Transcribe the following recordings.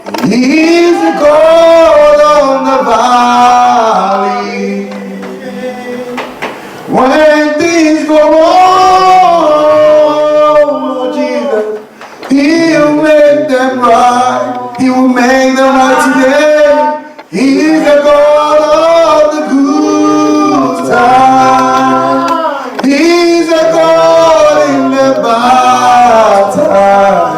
He's the God of the valley. When things go wrong, oh Jesus, He'll make them right. He will make them right today. He's the God of the good time. He's the God in the bad time.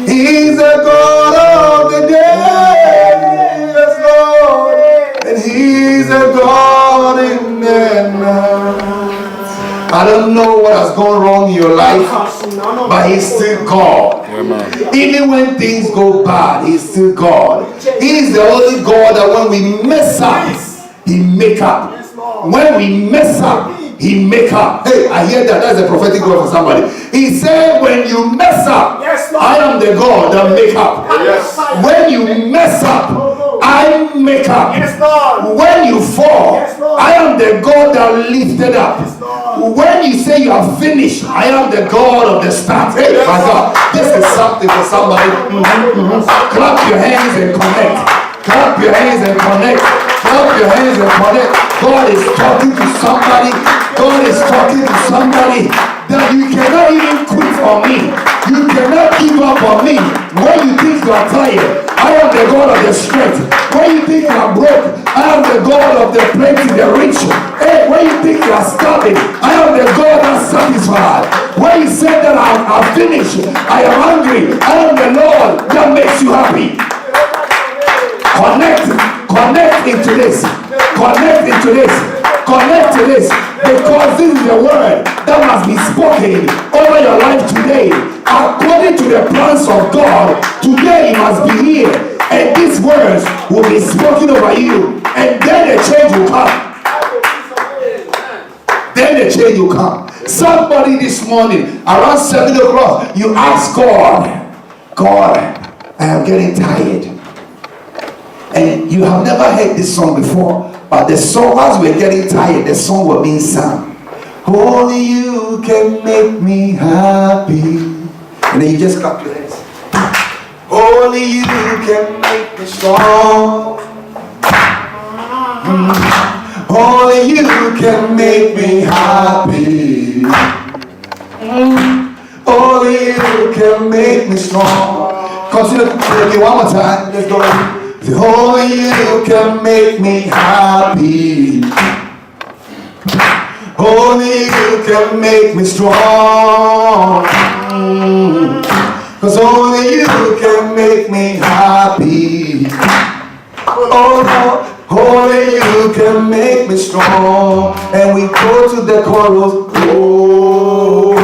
He's the God of the day, yes, Lord. And He's the God in the night. I don't know what has gone wrong in your life, but He's still God. Even when things go bad, He's still God. He's the only God that when we mess up, He make up. When we mess up, He make up. Hey, I hear that. That's a prophetic word for somebody. He said, when you mess up, I am the God that make up. When you mess up, I make up. When you fall, I am the God that lifted up. When you say you are finished, I am the God of the start. Hey, my God, this is something for somebody. Clap your hands and connect. Clap your hands and connect. Clap your hands and connect. God is talking to somebody. God is talking to somebody that you cannot even quit on me. You cannot give up on me. When you think you are tired, I am the God of the strength. When you think you are broke, I am the God of the plenty, the rich. Hey, when you think you are starving, I am the God that satisfies. When you say that I'm finished, I am hungry, I am the Lord that makes you happy. Connect into this. Connect into this. Connect to this, because this is the word that must be spoken over your life today. According to the plans of God, today you must be here, and these words will be spoken over you, and then the change will come. Then the change will come. Somebody this morning around 7 o'clock, you ask God, I am getting tired. And you have never heard this song before. But the song, as we're getting tired, the song will be sung. Only you can make me happy. And then you just clap your hands. Only you can make me strong. Only you can make me happy. Only you can make me strong. Consider it one more time. Let's go. Only you can make me happy. Only you can make me strong. Cause only you can make me happy. Oh Lord, only you can make me strong. And we go to the chorus. Oh,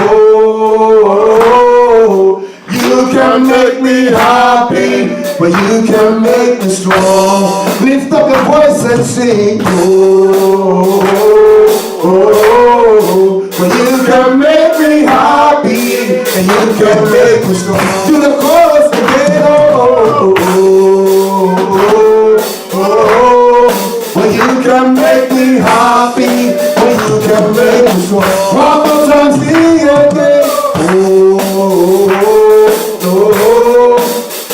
you can make me happy. But you can make me strong. Lift up your voice and sing. Oh, oh, oh. But you can make me happy, and you can make me strong. Do the chorus again. Oh, oh, oh, oh. But you can make me happy, but you can make me strong. One more time, sing again. Oh, oh, oh, oh.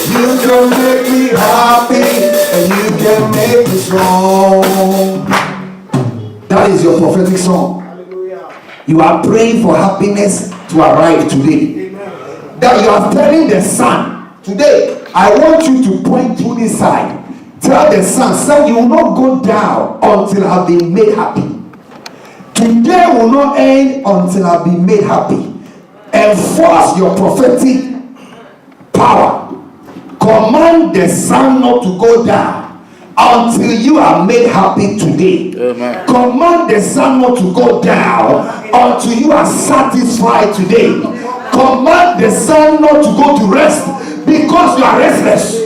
You can make me happy, and you can make me strong. That is your prophetic song. Hallelujah. You are praying for happiness to arrive today. Amen. That you are telling the sun, today, I want you to point to this side. Tell the sun, son, you will not go down until I have been made happy. Today will not end until I have been made happy. Enforce your prophetic power. Command the sun not to go down until you are made happy today. Amen. Command the sun not to go down until you are satisfied today. Command the sun not to go to rest because you are restless.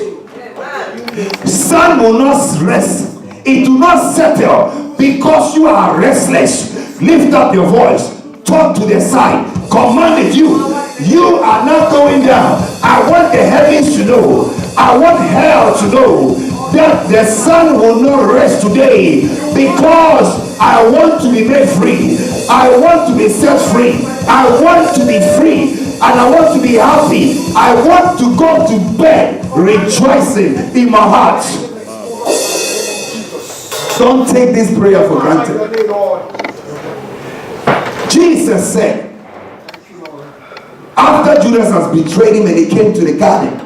Sun will not rest. It will not settle because you are restless. Lift up your voice. Talk to the side. Command it. You are not going down. I want the heavens to know. I want hell to know that the sun will not rest today, because I want to be made free. I want to be set free. I want to be free. and I want to be happy. I want to go to bed rejoicing in my heart. Don't take this prayer for granted. Jesus said, after Judas has betrayed him and he came to the garden,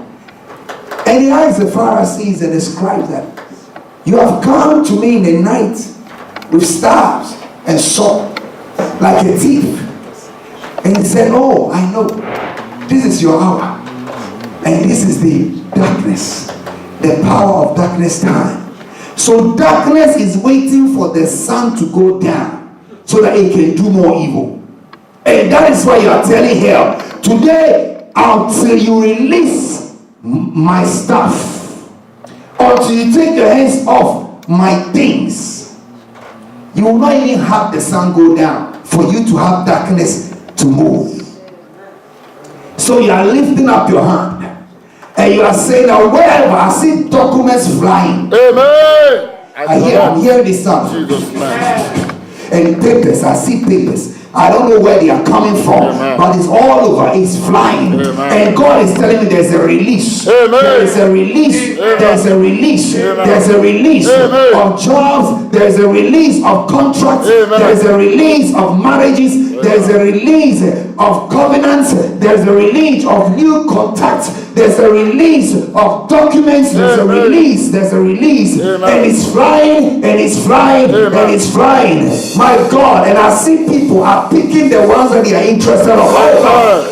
and he asked the Pharisees and the scribes that, you have come to me in the night with staves and sword like a thief. And he said, oh, I know. This is your hour. And this is the darkness. The power of darkness time. So darkness is waiting for the sun to go down so that it can do more evil. And that is why you are telling hell, today, until you release my stuff, until you take your hands off my things, you will not even have the sun go down for you to have darkness to move. So you are lifting up your hand and you are saying that wherever I see documents flying, amen. I'm hearing this sound. And papers, I see papers. I don't know where they are coming from, amen, but it's all over. It's flying. Amen. And God is telling me there's a release. Amen. There is a release. Amen. There's a release. Amen. There's a release, amen, of jobs. There's a release of contracts. Amen. There's a release of marriages. Amen. There's a release of covenants. There's a release of new contacts. There's a release of documents. There's a release. There's a release. Amen. And it's flying. And it's flying. Amen. And it's flying. My God. And I see people are picking the ones that they are interested in.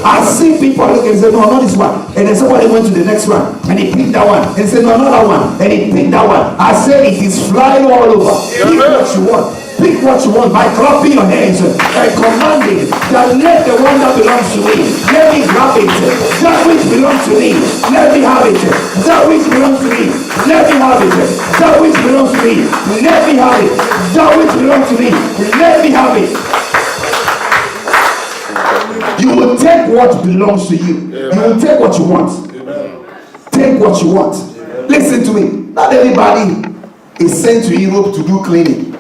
I see people looking and say, no, not this one. And then somebody went to the next one and he picked that one. And he said, no, not that one. And he picked that one. I said it is flying all over. Pick what you want. Pick what you want by clapping your hands and commanding that let the one that belongs to me, let me have it. That which belongs to me, let me have it. That which belongs to me, let me have it. That which belongs to me, let me have it. That which belongs to me, let me have it. You will take what belongs to you. You will take what you want. Take what you want. Listen to me. Not everybody is sent to Europe to do cleaning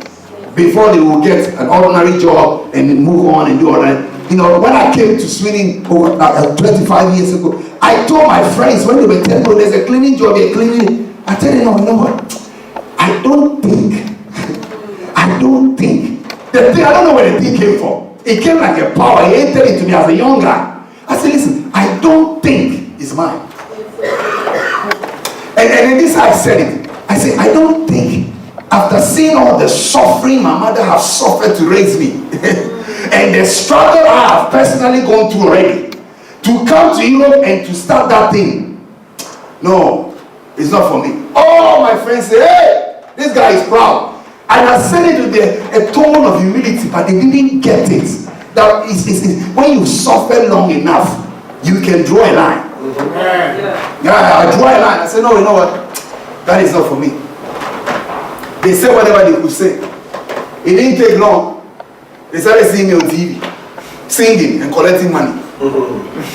before they will get an ordinary job and move on and do all that. You know, when I came to Sweden 25 years ago, I told my friends when they were telling me there's a cleaning job, you're cleaning. I tell them, no, you know what? I don't think. I don't know where the thing came from. It came like a power. He entered into me as a young guy. I said, listen, I don't think it's mine. And this I said it. I said, I don't think, after seeing all the suffering my mother has suffered to raise me, and the struggle I have personally gone through already, to come to Europe and to start that thing, no, it's not for me. All my friends say, hey, this guy is proud. And I said it with a tone of humility, but they didn't get it. That is when you suffer long enough, you can draw a line. Yeah, I draw a line. I said, no, you know what? That is not for me. They said whatever they could say. It didn't take long. They started seeing me on TV, singing and collecting money.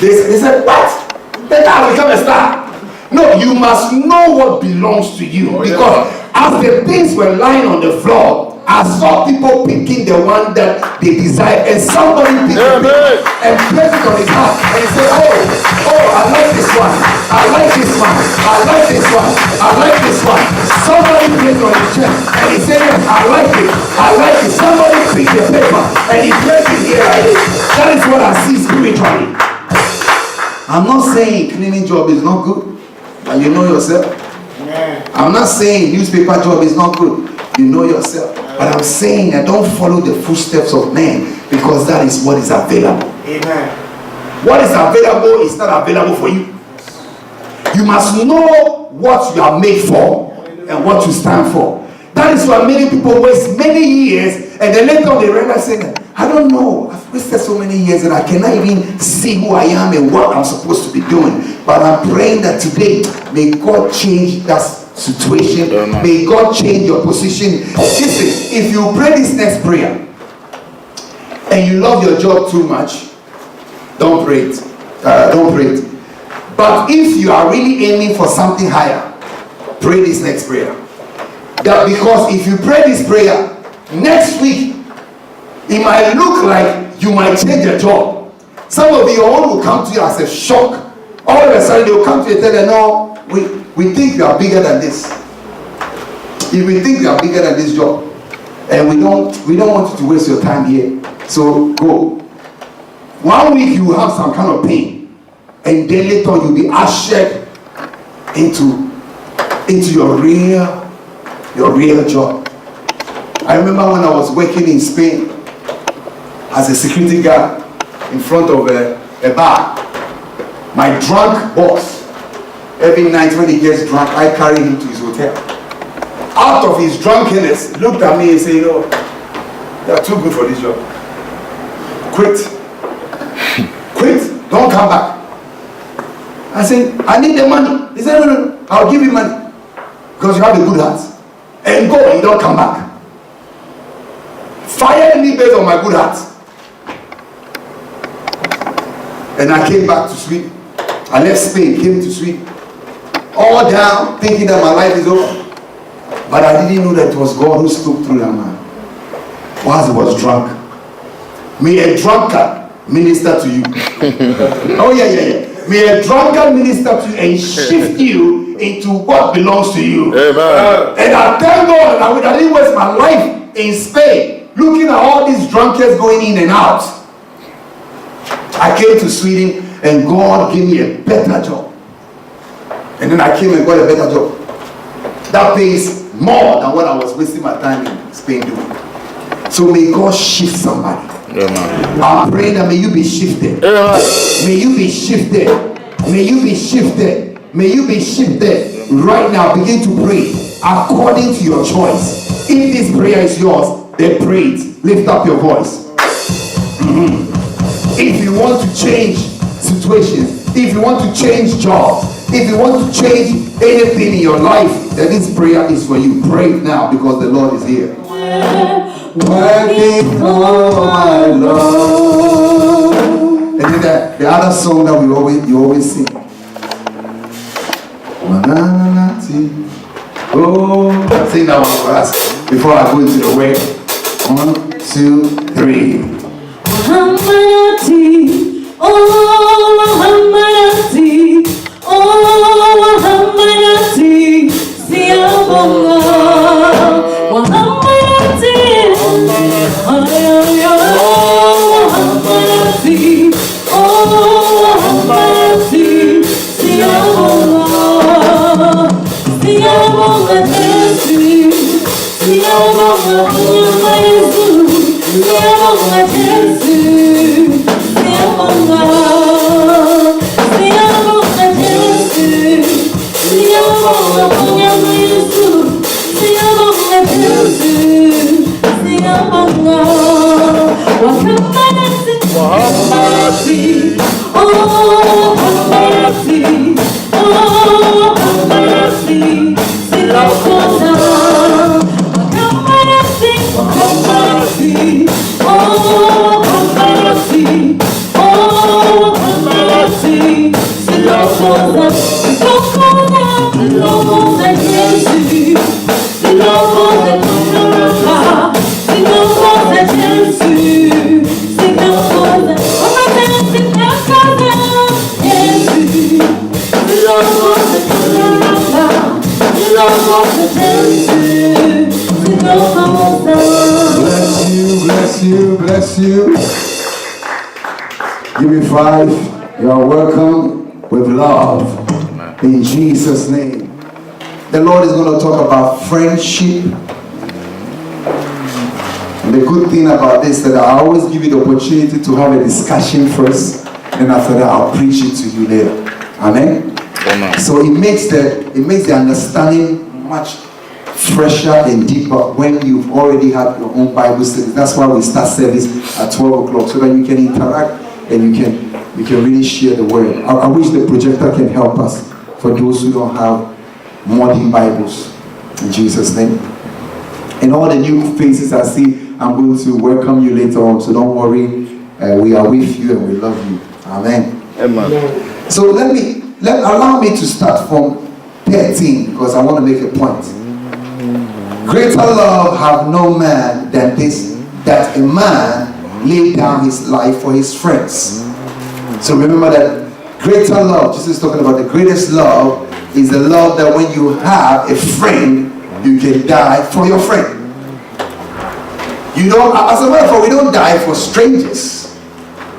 They said, what? Then I will become a star. No, you must know what belongs to you. Because as the things were lying on the floor, I saw people picking the one that they desired, and somebody picked it and placed it on his heart, and he said, oh, I like this one, I like this one, I like this one, I like this one. Somebody placed it on his chest, and he said, yes, I like it, I like it. Somebody picked the paper, and he placed it here like this. That is what I see spiritually. I'm not saying cleaning job is not good, and you know yourself. I'm not saying newspaper job is not good. You know yourself. But I'm saying that don't follow the footsteps of men, because that is what is available. Amen. What is available is not available for you. You must know what you are made for and what you stand for. That is why many people waste many years, and then later on they realize saying, I don't know, I've wasted so many years and I cannot even see who I am and what I'm supposed to be doing. But I'm praying that today, may God change that situation. May God change your position. Listen, if you pray this next prayer and you love your job too much, don't pray it. Don't pray it. But if you are really aiming for something higher, pray this next prayer. That because if you pray this prayer next week, it might look like you might change your job, Some of your own will come to you as a shock. All of a sudden they will come to you and tell you, no, we think you are bigger than this. If we think you are bigger than this job, and we don't want you to waste your time here, so go. 1 week you will have some kind of pain, and then later you'll be ushered into your real job. I remember when I was working in Spain as a security guard in front of a bar. My drunk boss, every night when he gets drunk, I carry him to his hotel. Out of his drunkenness, looked at me and said, you are too good for this job. Quit. Don't come back. I said, I need the money. He said, no, I'll give you money. Because you have a good heart. And go and don't come back. Fire me based on my good heart. And I came back to Sweden. I left Spain, came to Sweden. All down, thinking that my life is over. But I didn't know that it was God who spoke through that man. Whilst he was drunk. May a drunkard minister to you. Oh yeah. May a drunkard minister to you and shift you into what belongs to you. Amen. And I thank God that I didn't waste my life in Spain looking at all these drunkards going in and out. I came to Sweden and God gave me a better job. And then I came and got a better job. That pays more than what I was wasting my time in Spain doing. So may God shift somebody. Amen. I'm praying that may you be shifted. Amen. May you be shifted. May you be shifted. May you be shifted. Right now, begin to pray according to your choice. If this prayer is yours, then pray it. Lift up your voice. If you want to change situations, if you want to change jobs, if you want to change anything in your life, then this prayer is for you. Pray it now because the Lord is here. Working for my Lord. And then the other song that you always sing. Oh, sing that one for us before I go into the way. 1, 2, 3. Oh, Bless you. Give me 5. You are welcome with love. In Jesus' name. The Lord is going to talk about friendship. And the good thing about this is that I always give you the opportunity to have a discussion first, and after that I'll preach it to you later. Amen. So it makes the understanding much fresher and deeper when you've already had your own Bible studies. That's why we start service at 12 o'clock, so that you can interact and you can really share the word. I wish the projector can help us for those who don't have modern Bibles. In Jesus' name. And all the new faces I see, I'm going to welcome you later on, so don't worry. We are with you and we love you. Amen. Amen. So allow me to start from 13 because I want to make a point. Greater love have no man than this, that a man lay down his life for his friends. So remember that greater love, Jesus is talking about the greatest love, is the love that when you have a friend, you can die for your friend. You know, as a matter of fact, we don't die for strangers.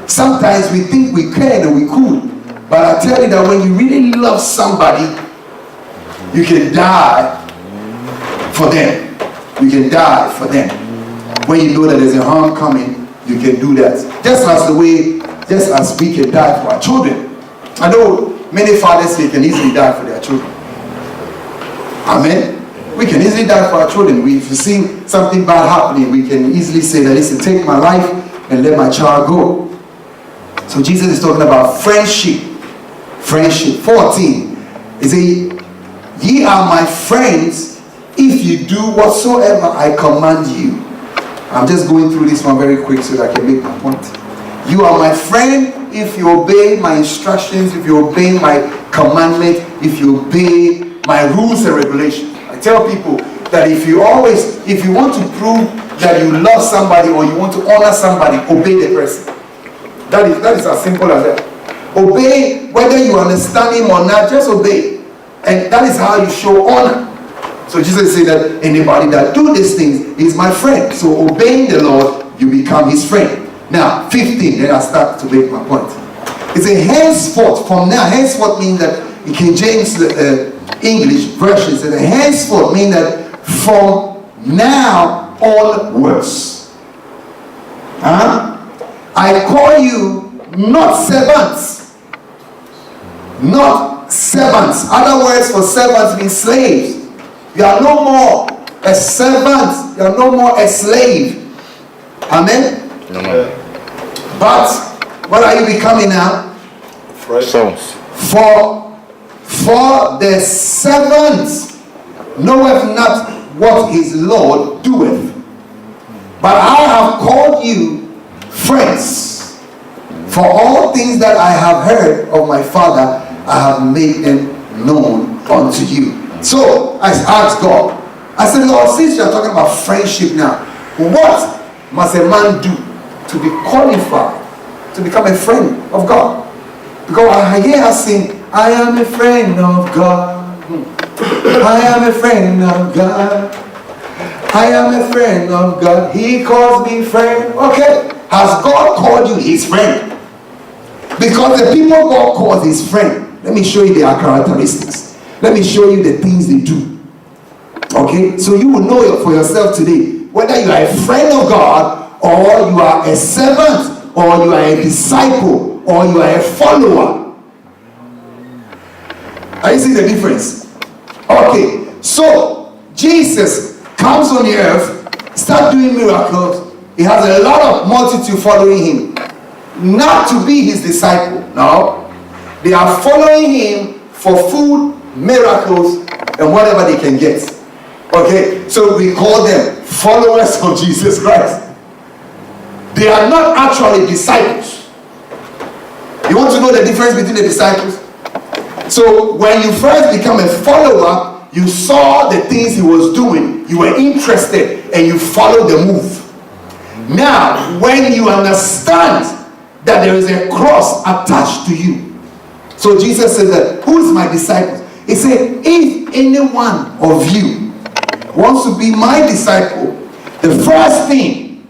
Sometimes we think we can and we could. But I tell you that when you really love somebody, you can die for them. You can die for them. When you know that there's a harm coming, you can do that. Just as we can die for our children. I know many fathers here can easily die for their children. Amen. We can easily die for our children. If we see something bad happening, we can easily say that, listen, take my life and let my child go. So Jesus is talking about friendship. Friendship. 14. He says, ye are my friends if you do whatsoever I command you. I'm just going through this one very quick so that I can make my point. You are my friend if you obey my instructions, if you obey my commandment, if you obey my rules and regulations. I tell people that if you want to prove that you love somebody or you want to honor somebody, obey the person. That is as simple as that. Obey, whether you understand him or not, just obey. And that is how you show honor. So Jesus said that anybody that do these things is my friend. So obeying the Lord, you become his friend. Now, 15, then I start to make my point. It's a henceforth. From now, henceforth means that in King James English version says henceforth means that from now onwards. I call you not servants. Not servants. Other words for servants mean slaves. You are no more a servant. You are no more a slave. Amen? Amen. But what are you becoming now? Sons. For the servant knoweth not what his Lord doeth. But I have called you friends. For all things that I have heard of my Father, I have made them known unto you. So I asked God, I said, Lord, since you are talking about friendship now, what must a man do to be qualified to become a friend of God? Because I hear us sing, I am a friend of God. I am a friend of God. I am a friend of God. He calls me friend. Okay. Has God called you his friend? Because the people God calls his friend, let me show you their characteristics. Let me show you the things they do. Okay? So you will know for yourself today whether you are a friend of God or you are a servant or you are a disciple or you are a follower. Are you seeing the difference? Okay. So Jesus comes on the earth, starts doing miracles. He has a lot of multitude following him. Not to be his disciple. No. They are following him for food, miracles, and whatever they can get. Okay, so we call them followers of Jesus Christ. They are not actually disciples. You want to know the difference between the disciples? So when you first become a follower, you saw the things he was doing, you were interested, and you followed the move. Now, when you understand that there is a cross attached to you, so Jesus says that, who is my disciple? He said, if any one of you wants to be my disciple, the first thing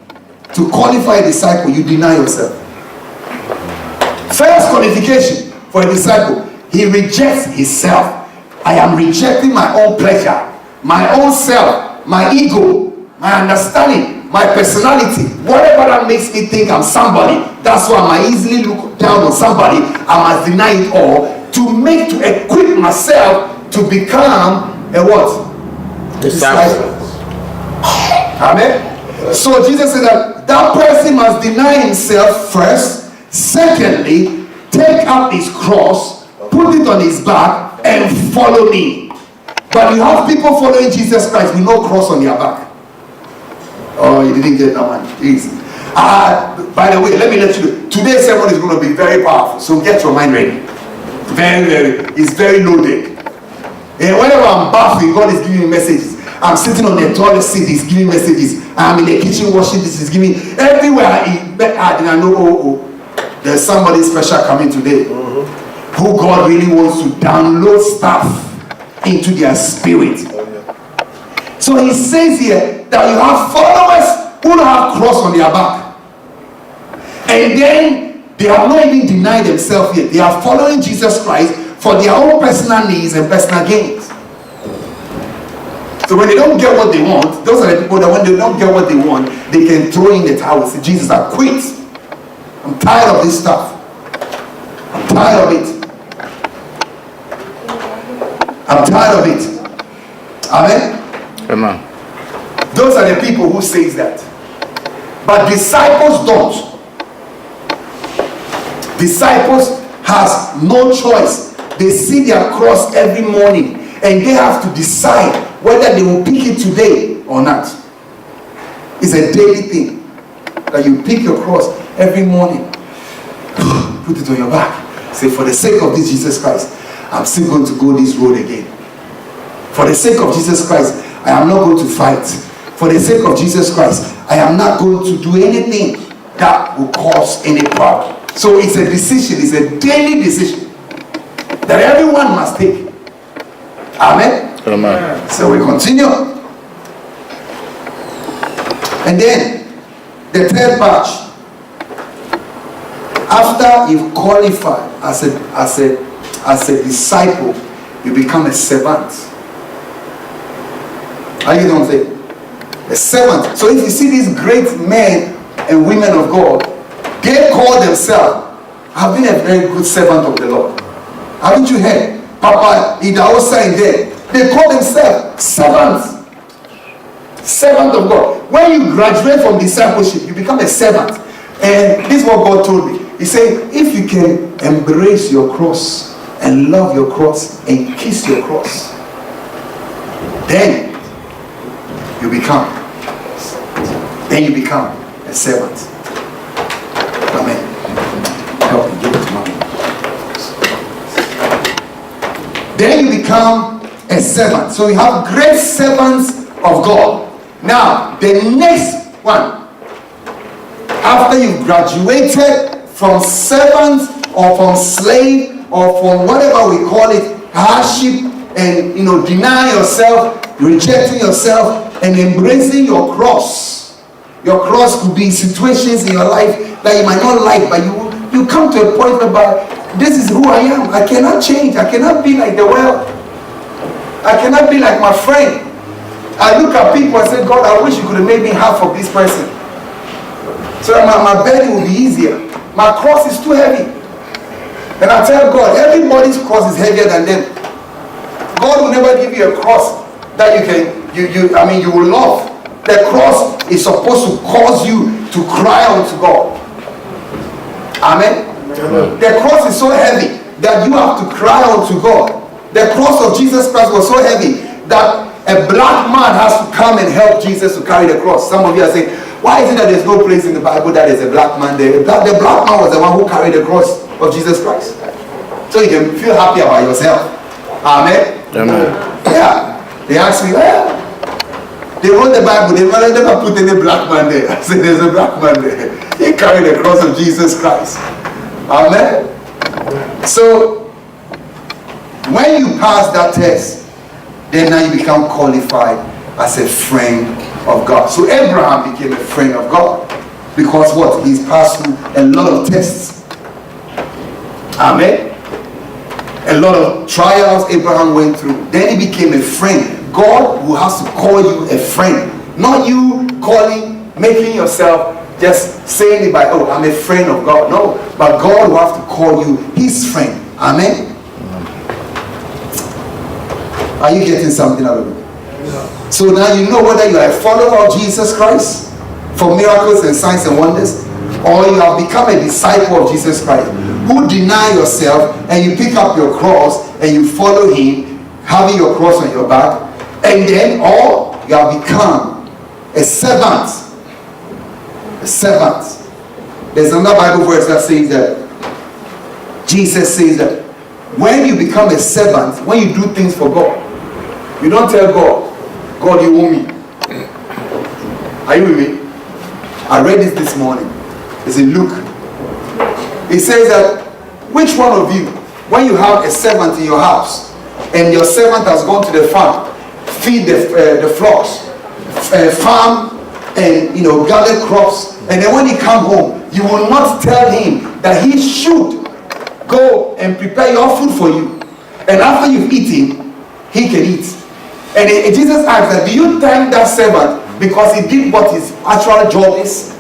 to qualify a disciple, you deny yourself. First qualification for a disciple, he rejects himself. I am rejecting my own pleasure, my own self, my ego, my understanding, my personality, whatever that makes me think I'm somebody. That's why I might easily look down on somebody. I must deny it all to equip myself to become a what? Disciple. Amen. So Jesus said that person must deny himself first. Secondly, take up his cross, put it on his back, and follow me. But you have people following Jesus Christ with no cross on their back. Oh, you didn't get that one. Please. By the way, let me let you know. Today's sermon is going to be very powerful. So get your mind ready. It's very loaded. And whenever I'm bathing, God is giving me messages. I'm sitting on the toilet seat, he's giving messages. I'm in the kitchen washing this, he's giving everywhere I know, there's somebody special coming today who God really wants to download stuff into their spirit. So he says here that you have followers who don't have cross on their back. And then they have not even denied themselves yet. They are following Jesus Christ for their own personal needs and personal gains. So when they don't get what they want, those are the people that when they don't get what they want, they can throw in the towel and say, Jesus, I quit. I'm tired of this stuff. I'm tired of it. I'm tired of it. Amen? Amen. Those are the people who says that. But disciples don't. Disciples has no choice. They see their cross every morning and they have to decide whether they will pick it today or not. It's a daily thing that you pick your cross every morning. Put it on your back. Say, for the sake of this Jesus Christ, I'm still going to go this road again. For the sake of Jesus Christ, I am not going to fight. For the sake of Jesus Christ, I am not going to do anything that will cause any problem. So it's a decision, it's a daily decision that everyone must take. Amen? Amen. So we continue. And then the third batch. After you've qualified as a disciple, you become a servant. Are you know what I'm saying? A servant. So if you see these great men and women of God, they call themselves, I've been a very good servant of the Lord. Haven't you heard? Papa Idaosa in there. They call themselves servants. Servant of God. When you graduate from discipleship, you become a servant. And this is what God told me. He said, if you can embrace your cross and love your cross and kiss your cross, then you become a servant. Amen. Help me, give it to mommy. Then you become a servant. So you have great servants of God. Now, the next one, after you've graduated from servant or from slave or from whatever we call it, hardship, and deny yourself, rejecting yourself, and embracing your cross. Your cross could be situations in your life that you might not like, but you come to a point whereby this is who I am. I cannot change. I cannot be like the world. I cannot be like my friend. I look at people and say, God, I wish you could have made me half of this person, so that my burden will be easier. My cross is too heavy. And I tell God, everybody's cross is heavier than them. God will never give you a cross that you will love. The cross is supposed to cause you to cry out to God. Amen? Amen. The cross is so heavy that you have to cry out to God. The cross of Jesus Christ was so heavy that a black man has to come and help Jesus to carry the cross. Some of you are saying, why is it that there's no place in the Bible that there's a black man there? The black man was the one who carried the cross of Jesus Christ. So you can feel happy about yourself. Amen? Amen. Yeah. They asked me, they wrote the Bible, they never put any black man there. I said, there's a black man there. He carried the cross of Jesus Christ. Amen? So, when you pass that test, then now you become qualified as a friend of God. So Abraham became a friend of God. Because what? He's passed through a lot of tests. Amen? A lot of trials Abraham went through. Then he became a friend. God will have to call you a friend. Not you making yourself just saying it by, I'm a friend of God. No. But God will have to call you his friend. Amen? Are you getting something out of it? Yeah. So now you know whether you are a follower of Jesus Christ for miracles and signs and wonders, or you have become a disciple of Jesus Christ who deny yourself and you pick up your cross and you follow him, having your cross on your back, and then or you have become a servant. A servant. There's another Bible verse that says that Jesus says that when you become a servant, when you do things for God, you don't tell God, God, you owe me. Are you with me? I read this morning. It's in Luke. It says that, which one of you, when you have a servant in your house, and your servant has gone to the farm, feed the flocks, farm, and gather crops, and then when he comes home, you will not tell him that he should go and prepare your food for you, and after you've eaten, he can eat. And Jesus asked that, do you thank that servant because he did what his actual job is?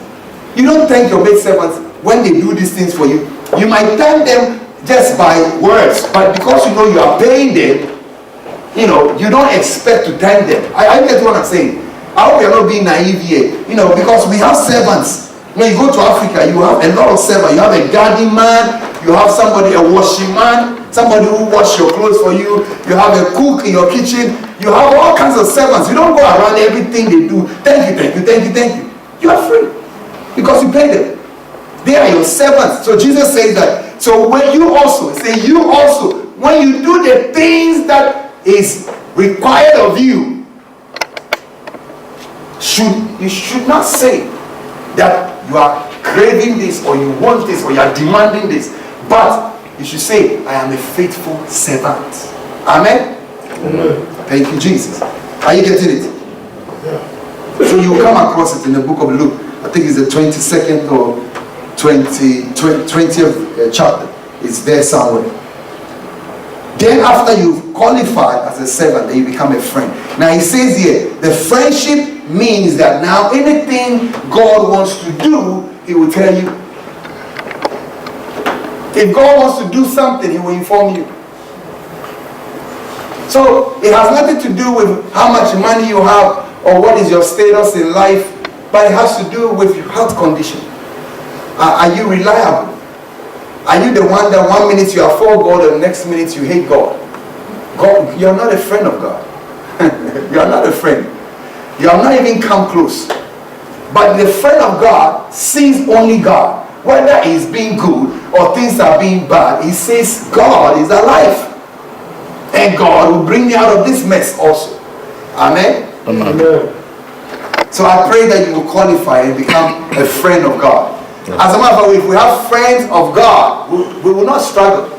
You don't thank your maid servants when they do these things for you. You might thank them just by words, but because you are paying them, you don't expect to thank them. I get what I'm saying. I hope you're not being naive here, because we have servants. When you go to Africa, you have a lot of servants. You have a gardening man, you have somebody, a washing man, somebody who washes your clothes for you, you have a cook in your kitchen, you have all kinds of servants. You don't go around everything they do. Thank you. You are free because you pay them. They are your servants. So Jesus says that. So when you also, when you do the things that is required of you, you should not say that you are craving this or you want this or you are demanding this, but you should say, I am a faithful servant. Amen? Amen. Thank you, Jesus. Are you getting it? Yeah. So you will come across it in the book of Luke. I think it's the 22nd or 20th chapter. It's there somewhere. Then after you've qualified as a servant, then you become a friend. Now he says here, the friendship means that now anything God wants to do, he will tell you. If God wants to do something, he will inform you. So it has nothing to do with how much money you have or what is your status in life, but it has to do with your health condition. Are you reliable? Are you the one that 1 minute you are for God and the next minute you hate God? God, you are not a friend of God. You are not a friend. You have not even come close. But the friend of God sees only God. Whether it's being good or things are being bad, he says God is alive. And God will bring me out of this mess also. Amen? Amen. So I pray that you will qualify and become a friend of God. As a matter of fact, if we have friends of God, we will not struggle.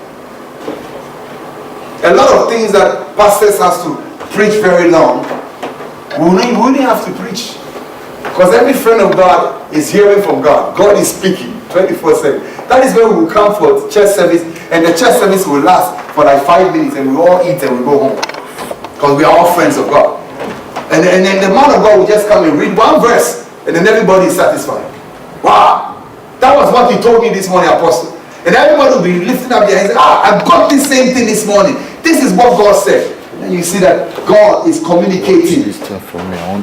A lot of things that pastors have to preach very long, we wouldn't have to preach. Because every friend of God is hearing from God. God is speaking 24/7. That is when we will come for church service, and the church service will last for like 5 minutes, and we all eat and we go home. Because we are all friends of God. And then the man of God will just come and read one verse, and then everybody is satisfied. Wow! That was what he told me this morning, Apostle. And everybody will be lifting up their hands and say, I got this same thing this morning. This is what God said. And you see that God is communicating.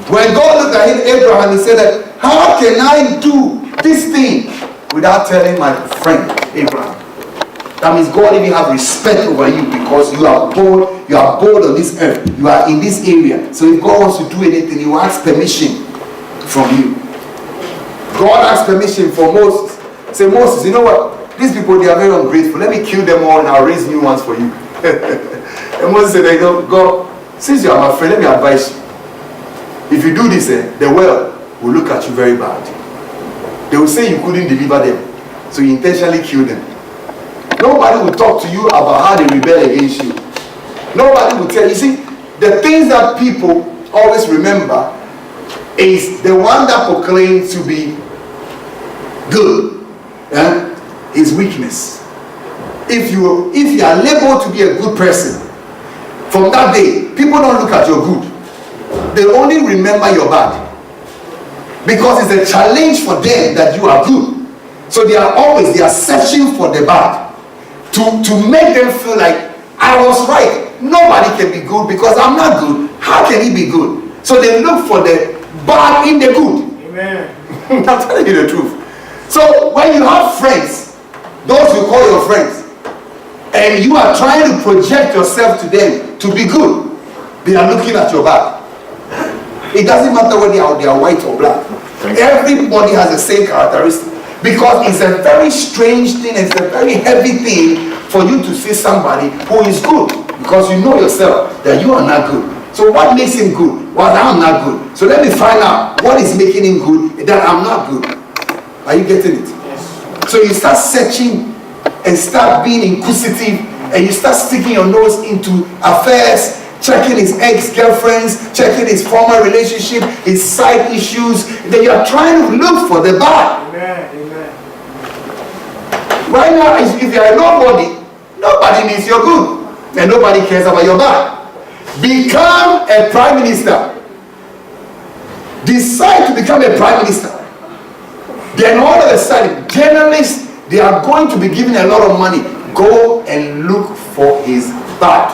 When God looked at Abraham, he said that, how can I do this thing without telling my friend Abraham? That means God even have respect over you because you are bold. You are bold on this earth. You are in this area. So if God wants to do anything, he will ask permission from you. God asked permission for Moses. Say, Moses, you know what? These people, they are very ungrateful. Let me kill them all and I'll raise new ones for you. And Moses said, God, since you are my friend, let me advise you. If you do this, the world will look at you very bad. They will say you couldn't deliver them. So you intentionally kill them. Nobody will talk to you about how they rebel against you. Nobody will tell you. See, the things that people always remember is the one that proclaims to be good. His weakness. If you are labeled to be a good person, from that day, people don't look at your good. They only remember your bad. Because it's a challenge for them that you are good. So they are searching for the bad. To make them feel like, I was right. Nobody can be good because I'm not good. How can he be good? So they look for the bad in the good. Amen. I'm telling you the truth. So when you have friends, those you call your friends, and you are trying to project yourself to them to be good, they are looking at your back. It doesn't matter whether they are white or black. Everybody has the same characteristic. Because it's a very strange thing, it's a very heavy thing for you to see somebody who is good. Because you know yourself that you are not good. So what makes him good? Well, I'm not good. So let me find out what is making him good, that I'm not good. Are you getting it? Yes. So you start searching and start being inquisitive, and you start sticking your nose into affairs, checking his ex-girlfriends, checking his former relationship, his side issues, then you are trying to look for the bad. Amen. Right now, if you are nobody needs your good, and nobody cares about your bad. Become a prime minister. Decide to become a prime minister. Then all of a sudden, journalists, they are going to be given a lot of money. Go and look for his bad.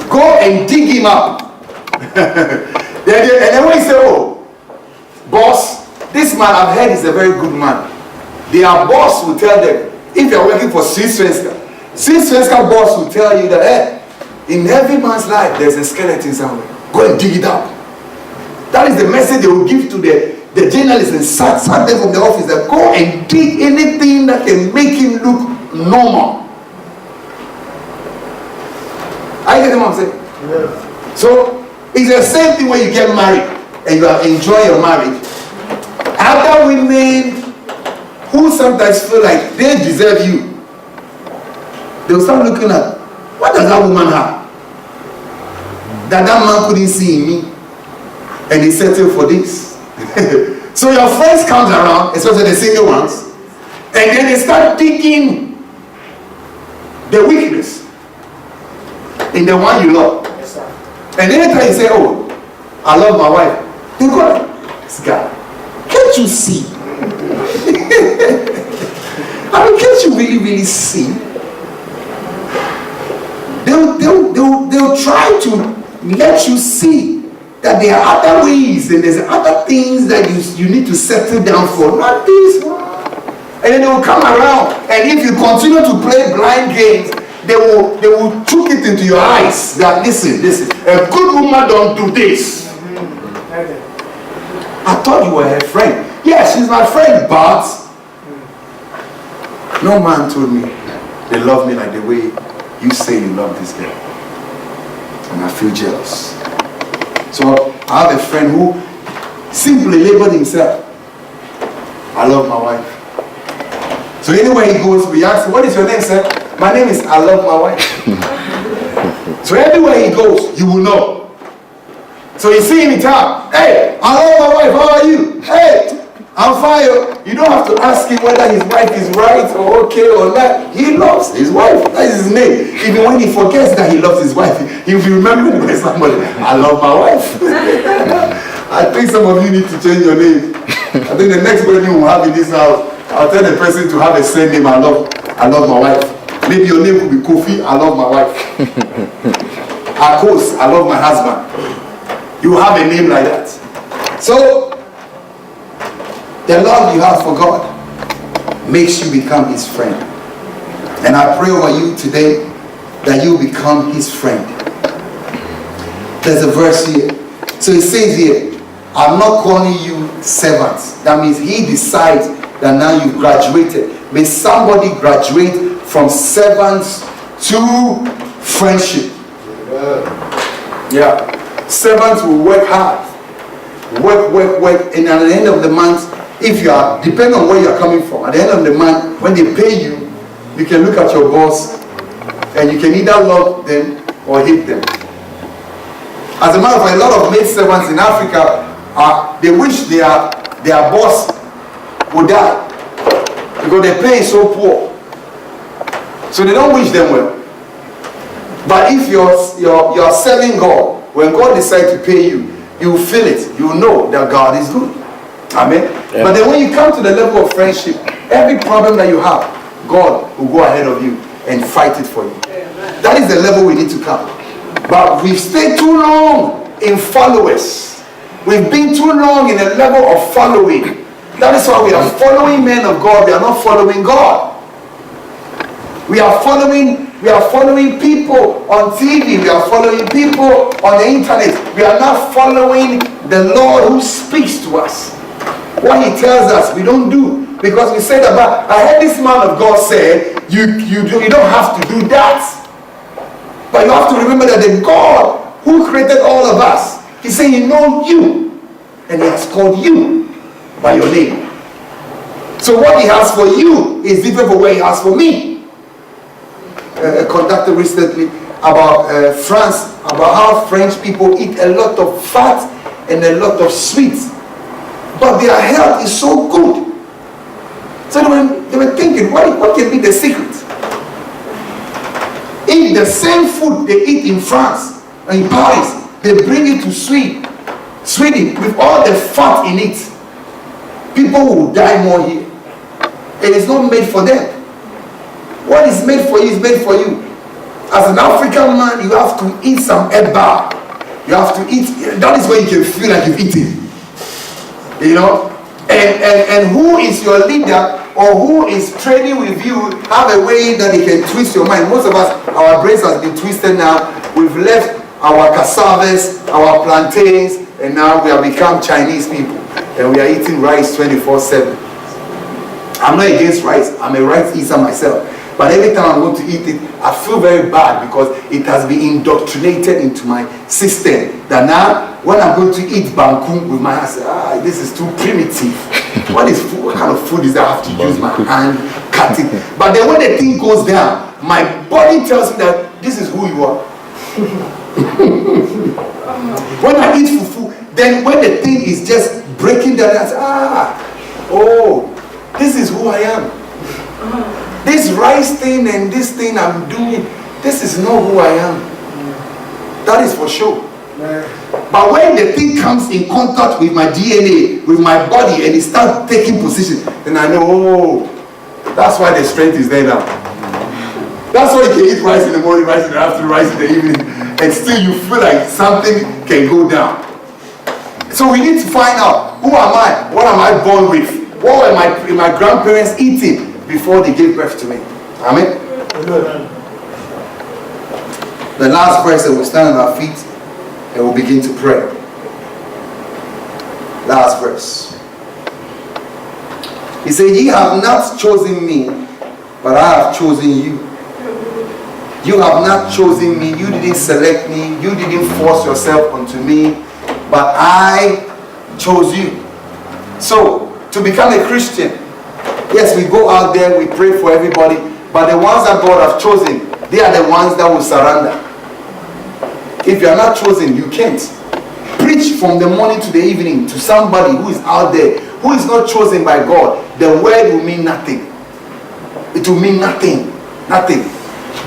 Go and dig him up. And then when you say, oh, boss, this man I've heard is a very good man. Their boss will tell them, if you are working for Svenska boss will tell you that, hey, in every man's life there's a skeleton somewhere. Go and dig it up. That is the message they will give to the journalists and sat them from the office. That go and dig anything that can make him look normal. I get what I'm saying? Yeah. So it's the same thing when you get married and you enjoy your marriage. Other women who sometimes feel like they deserve you, they'll start looking at, what does that woman have that man couldn't see in me, and he settled for this? So your friends comes around, especially the single ones, and then they start digging the weakness in the one you love. And anytime you say, oh, I love my wife, they go, this guy, can't you see? I mean, can't you really see? They'll try to let you see that there are other ways and there's other things that you need to settle down for, not this one. And then they will come around, and if you continue to play blind games, they will choke it into your eyes that listen, a good woman don't do this. I thought you were her friend. Yes, she's my friend, but no man told me they love me like the way you say you love this girl. And I feel jealous. So I have a friend who simply labeled himself, I love my wife. So anywhere he goes, we ask him, what is your name, sir? My name is I love my wife. So everywhere he goes, you will know. So you see him in town, hey, I love my wife, how are you? Hey, I'm fine. You don't have to ask him whether his wife is right or okay or not. He loves his wife. That is his name. Even when he forgets that he loves his wife, he'll be remembered by somebody. I love my wife. I think some of you need to change your name. I think the next wedding we'll have in this house, I'll tell the person to have a surname. I love my wife. Maybe your name could be Kofi. I love my wife. Akos. I love my husband. You have a name like that. So the love you have for God makes you become his friend. And I pray over you today that you become his friend. There's a verse here. So it says here, I'm not calling you servants. That means he decides that now you've graduated. May somebody graduate from servants to friendship. Yeah. Servants will work hard. Work. And at the end of the month, if you are, depending on where you are coming from, at the end of the month, when they pay you, you can look at your boss and you can either love them or hate them. As a matter of fact, a lot of maid servants in Africa, they wish their boss would die because their pay is so poor. So they don't wish them well. But if you're serving God, when God decides to pay you, you feel it. You know that God is good. Amen. Yeah. But then when you come to the level of friendship, every problem that you have, God will go ahead of you and fight it for you. Amen. That is the level we need to come. But we've stayed too long in followers. We've been too long in a level of following. That is why we are following men of God. We are not following God. We are following people on TV. We are following people on the internet. We are not following the Lord who speaks to us. What he tells us, we don't do. Because we said about, I heard this man of God say, you don't have to do that. But you have to remember that the God who created all of us, he said he knows you. And he has called you by your name. So what he has for you is different from what he has for me. Conducted recently about France, about how French people eat a lot of fat and a lot of sweets, but their health is so good. So they were thinking, what can be the secret? If the same food they eat in France and in Paris, they bring it to Sweden with all the fat in it, people will die more here. It is not made for them. What is made for you is made for you. As an African man, you have to eat some eba. You have to eat. That is where you can feel like you've eaten. You know? And who is your leader or who is training with you have a way that they can twist your mind. Most of us, our brains has been twisted now. We've left our cassavas, our plantains, and now we have become Chinese people. And we are eating rice 24/7. I'm not against rice. I'm a rice eater myself. But every time I'm going to eat it, I feel very bad because it has been indoctrinated into my system. That now, when I'm going to eat bangkung with my hand, I say, this is too primitive. What kind of food is that? I have to use my hand, cut it. But then when the thing goes down, my body tells me that this is who you are. When I eat fufu, then when the thing is just breaking down, I say, this is who I am. This rice thing and this thing I'm doing, this is not who I am. That is for sure. But when the thing comes in contact with my DNA, with my body, and it starts taking position, then I know, that's why the strength is there now. That's why you can eat rice in the morning, rice in the afternoon, rice in the evening, and still you feel like something can go down. So we need to find out, who am I? What am I born with? What were my grandparents eating before they gave birth to me? Amen? Amen. The last verse, we'll stand on our feet and we'll begin to pray. Last verse. He said, ye have not chosen me, but I have chosen you. You have not chosen me. You didn't select me. You didn't force yourself onto me, but I chose you. So, to become a Christian, yes, we go out there, we pray for everybody, but the ones that God has chosen, they are the ones that will surrender. If you are not chosen, you can't. Preach from the morning to the evening to somebody who is out there, who is not chosen by God. The word will mean nothing. It will mean nothing. Nothing.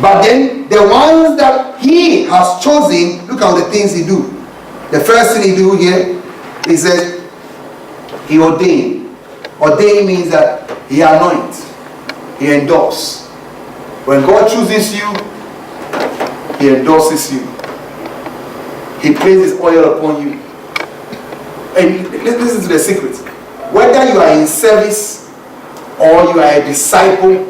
But then, the ones that he has chosen, look at the things he do. The first thing he do here, he says, he ordained. Ordain means that he anoints, he endorses. When God chooses you, he endorses you. He places oil upon you. And listen to the secret. Whether you are in service, or you are a disciple,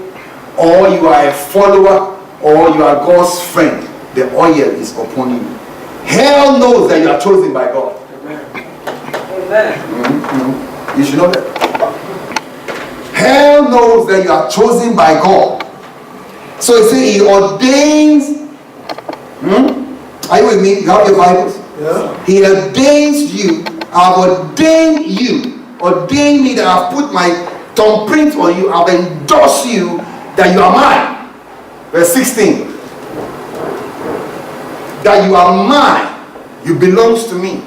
or you are a follower, or you are God's friend, the oil is upon you. Hell knows that you are chosen by God. Amen. You should know that. Hell knows that you are chosen by God. So he says he ordains. Are you with me? You have your Bibles? Yeah. He ordains you. I've ordained you. Ordained me that I've put my thumbprint on you. I've endorsed you that you are mine. Verse 16. That you are mine. You belongs to me.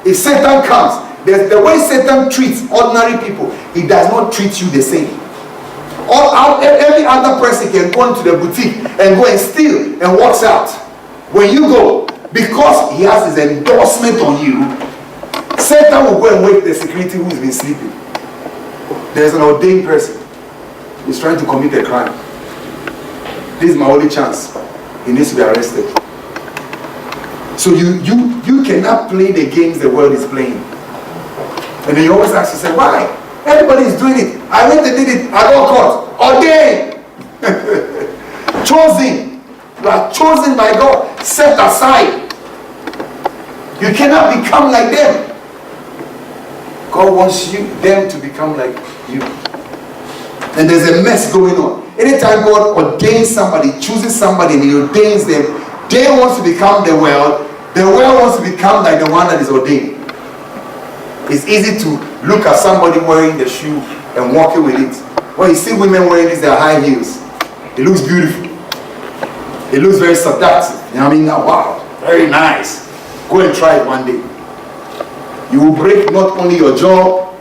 If Satan comes, the way Satan treats ordinary people, he does not treat you the same. Every other person can go into the boutique and go and steal and walks out. When you go, because he has his endorsement on you, Satan will go and wake the security who's been sleeping. There's an ordained person. He's trying to commit a crime. This is my only chance. He needs to be arrested. So you cannot play the games the world is playing. And then you always ask yourself, why? Everybody is doing it. I went and did it. I got caught. Ordained. Chosen. You are chosen by God. Set aside. You cannot become like them. God wants them to become like you. And there's a mess going on. Anytime God ordains somebody, chooses somebody, and he ordains them, they want to become the world wants to become like the one that is ordained. It's easy to look at somebody wearing the shoe and walking with it. When you see women wearing these, their high heels, it looks beautiful. It looks very seductive. You know what I mean? Now, wow, very nice. Go and try it one day. You will break not only your jaw,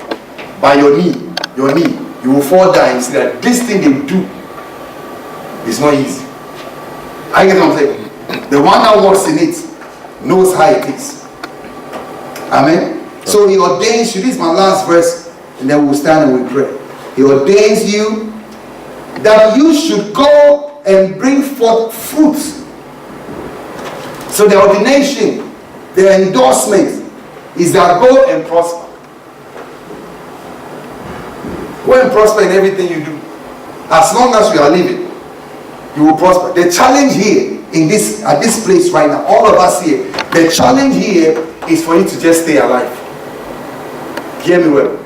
but your knee. Your knee. You will fall down and see that this thing they do is not easy. I get what I'm saying? The one that works in it knows how it is. Amen. So he ordains you. This is my last verse, and then we'll stand and we'll pray. He ordains you that you should go and bring forth fruit. So the ordination, the endorsement is that go and prosper. Go and prosper in everything you do. As long as you are living, you will prosper. The challenge here at this place right now, all of us here, the challenge here is for you to just stay alive. Hear me well.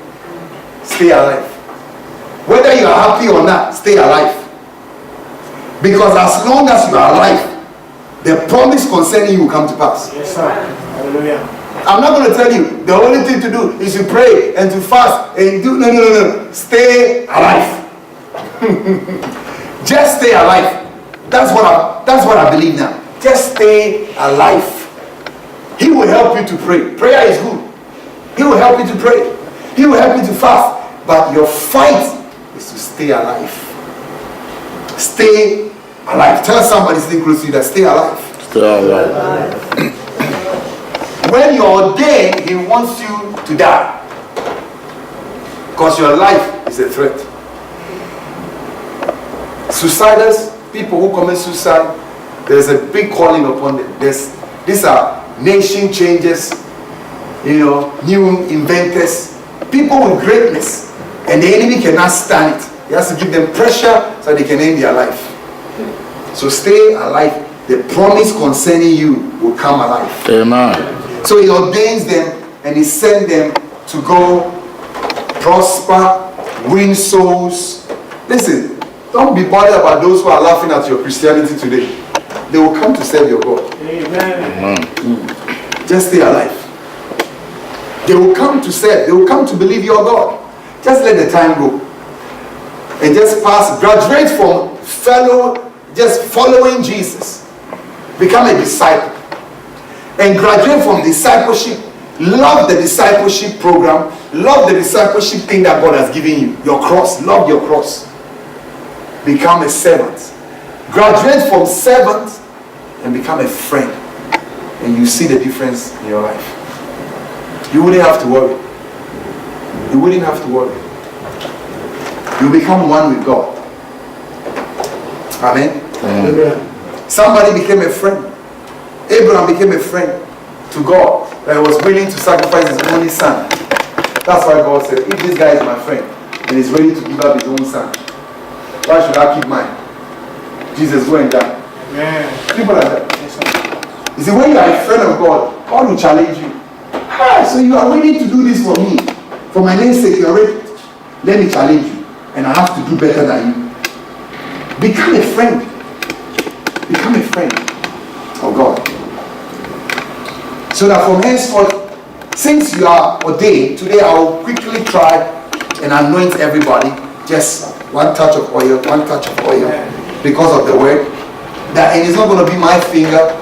Stay alive. Whether you are happy or not, stay alive. Because as long as you are alive, the promise concerning you will come to pass. Yes, sir. Hallelujah. I'm not going to tell you the only thing to do is to pray and to fast and do no. Stay alive. Just stay alive. That's what I believe now. Just stay alive. He will help you to pray. Prayer is good. He will help you to pray. He will help you to fast. But your fight is to stay alive. Stay alive. Tell somebody sitting close to you that stay alive. Stay alive. When you're ordained, he wants you to die. Because your life is a threat. Suiciders, people who commit suicide, there's a big calling upon them. These are nation changers, new inventors, people with greatness, and the enemy cannot stand it. He has to give them pressure so they can end their life. So stay alive. The promise concerning you will come alive. Amen. So he ordains them and he sends them to go prosper, win souls. Listen, don't be bothered about those who are laughing at your Christianity today. They will come to serve your God. Amen. Just stay alive. They will come to serve. They will come to believe your God. Just let the time go. And just pass, graduate from just following Jesus. Become a disciple. And graduate from discipleship. Love the discipleship program. Love the discipleship thing that God has given you. Your cross. Love your cross. Become a servant. Graduate from servant and become a friend. And you see the difference in your life. You wouldn't have to worry. You wouldn't have to worry. You become one with God. Amen. Amen. Somebody became a friend. Abraham became a friend to God that was willing to sacrifice his only son. That's why God said, if this guy is my friend and is ready to give up his own son, why should I keep mine? Jesus, go and die. Amen. People like that. You see, when you are a friend of God, God will challenge you. So you are ready to do this for me. For my name's sake, you are ready. Let me challenge you. And I have to do better than you. Become a friend. Become a friend of God. So that from henceforth, since you are ordained, today I will quickly try and anoint everybody. Just one touch of oil, because of the word. That it is not going to be my finger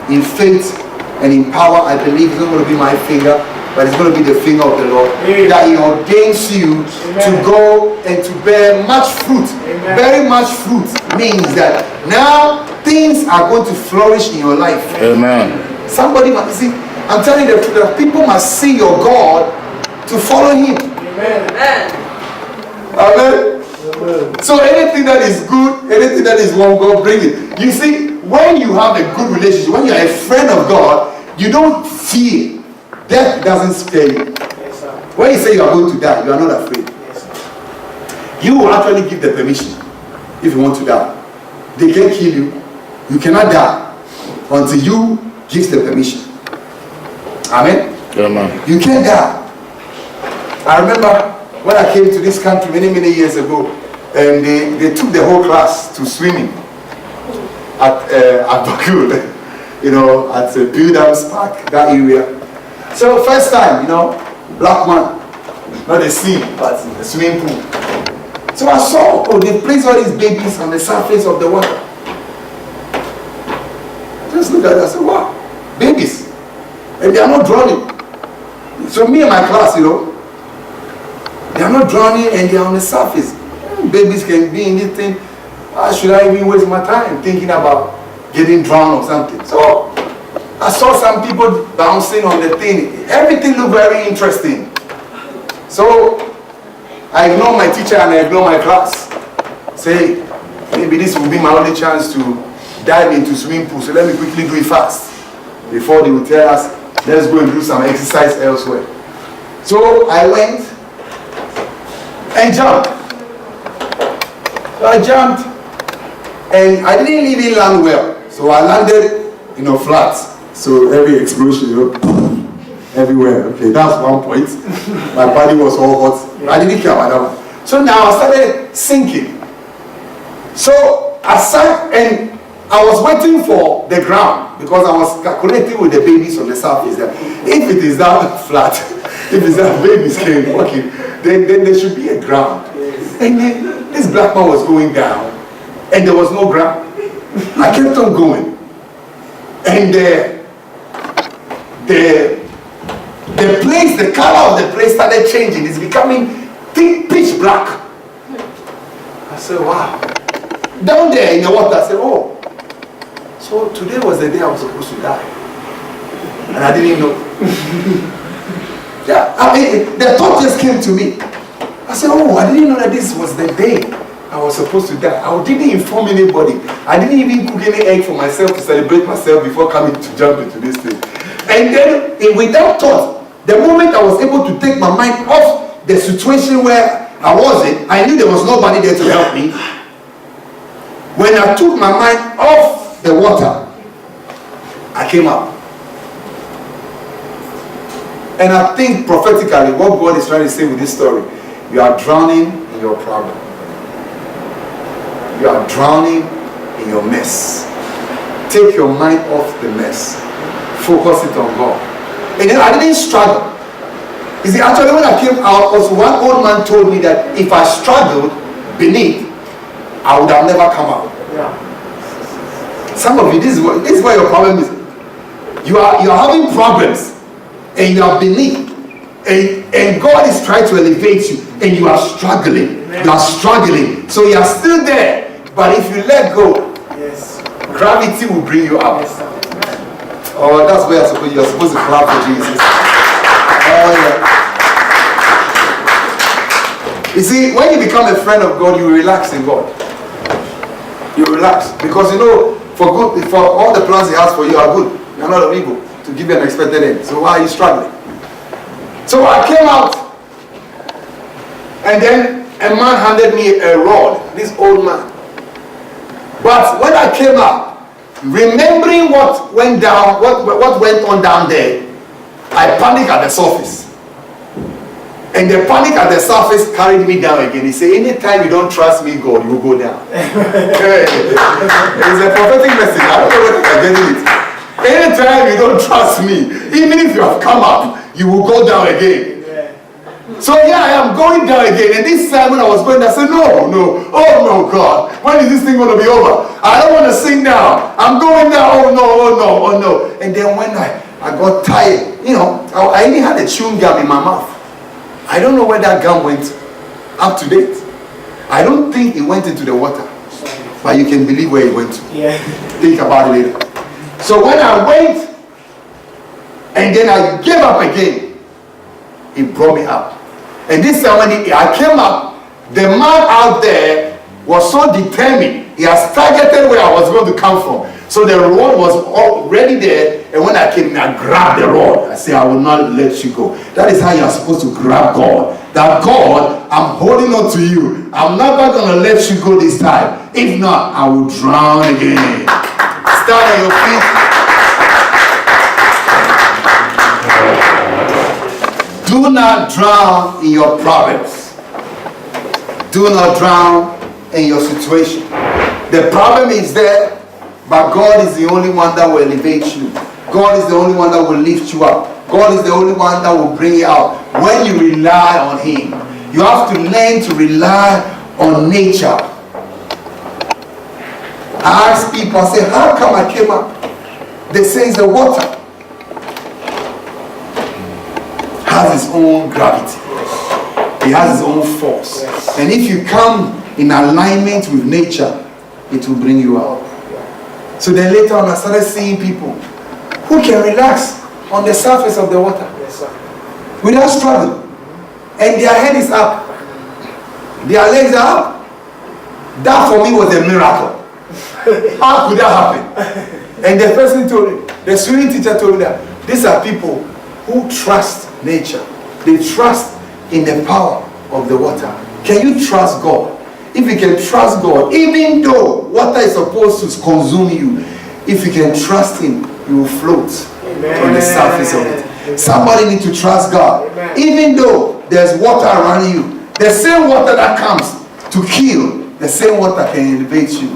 in faith and in power. I believe it's not going to be my finger, but it's going to be the finger of the Lord. Amen. That he ordains you to go and to bear much fruit. Amen. Very much fruit means that now things are going to flourish in your life. Amen. Somebody must see. I'm telling you the truth that people must see your God to follow him. Amen. Amen. Amen. So anything that is good, anything that is wrong, God bring it. You see, when you have a good relationship, when you are a friend of God, you don't fear. Death doesn't scare you. Yes, sir. When you say you are going to die, you are not afraid. Yes, sir. You will actually give the permission if you want to die. They can't kill you. You cannot die until you give the permission. Amen? Amen. You can't die. I remember when I came to this country many years ago, and they took the whole class to swimming at Bakul, at Buildham's Park, that area. So first time, black man Not the sea, but the swimming pool. So I saw, they placed all these babies on the surface of the water. Just look at it, I said, wow, babies. And they are not drowning. So me and my class, they are not drowning and they are on the surface. Babies can be anything. Why should I even waste my time thinking about getting drowned or something? So I saw some people bouncing on the thing. Everything looked very interesting. So I ignored my teacher and I ignored my class. Say, maybe this will be my only chance to dive into swimming pool. So let me quickly do it fast before they will tell us, let's go and do some exercise elsewhere. So I went and jumped. So I jumped and I didn't even land well. So I landed, flat. So every explosion, everywhere. Okay, that's one point. My body was all hot. I didn't care about that one. So now I started sinking. So I sank and I was waiting for the ground because I was calculating with the babies on the surface there. If it is that flat, if it's that babies can walking, then there should be a ground. And then this black man was going down and there was no ground. I kept on going. And the place, the color of the place started changing. It's becoming pitch black. I said, wow. Down there in the water, I said, oh. So today was the day I was supposed to die. And I didn't know. The thought just came to me. I said, oh, I didn't know that this was the day I was supposed to die. I didn't inform anybody. I didn't even cook any egg for myself to celebrate myself before coming to jump into this thing. And then, with that thought, the moment I was able to take my mind off the situation where I was in, I knew there was nobody there to help me. When I took my mind off the water, I came up. And I think prophetically, what God is trying to say with this story, you are drowning in your problem. You are drowning in your mess. Take your mind off the mess. Focus it on God. And then I didn't struggle. You see, actually when I came out, also one old man told me that if I struggled beneath, I would have never come out. Yeah. Some of you, this is where your problem is. You are having problems and you are beneath. And God is trying to elevate you and you are struggling. Amen. You are struggling. So you are still there. But if you let go, yes, gravity will bring you up. Yes, oh, that's where you're supposed to clap for Jesus. Oh, yeah. You see, when you become a friend of God, you relax in God. You relax. Because for all the plans He has for you are good. They are not of evil, to give you an expected end. So why are you struggling? So I came out, and then a man handed me a rod, this old man. But when I came up, remembering what went down, what went on down there, I panicked at the surface. And the panic at the surface carried me down again. He said, anytime you don't trust me, God, you will go down. It's a prophetic message. I don't know whether you're getting it. Anytime you don't trust me, even if you have come up, you will go down again. So yeah, I am going down again. And this time when I was going, I said, no. Oh no, God. When is this thing going to be over? I don't want to sing now. I'm going down. Oh no. And then when I got tired, I even had a chewing gum in my mouth. I don't know where that gum went up to date. I don't think it went into the water. But you can believe where it went to. Yeah. Think about it later. So when I went, and then I gave up again, it brought me up. And this time when I came up, the man out there was so determined. He has targeted where I was going to come from. So the rod was already there. And when I came, I grabbed the rod. I said, I will not let you go. That is how you are supposed to grab God. That God, I'm holding on to you. I'm never going to let you go this time. If not, I will drown again. Stand on your feet. Do not drown in your problems. Do not drown in your situation. The problem is there, but God is the only one that will elevate you. God is the only one that will lift you up. God is the only one that will bring you out. When you rely on Him, you have to learn to rely on nature. I ask people, I say, how come I came up? They say it's the water. Has its own gravity. It has its own force. And if you come in alignment with nature, it will bring you out. So then later on I started seeing people who can relax on the surface of the water without struggle. And their head is up. Their legs are up. That for me was a miracle. How could that happen? And the person told me, the swimming teacher told me that these are people who trust nature. They trust in the power of the water. Can you trust God? If you can trust God, even though water is supposed to consume you, if you can trust Him, you will float on the surface of it. Somebody needs to trust God. Even though there's water around you, the same water that comes to kill, the same water can elevate you.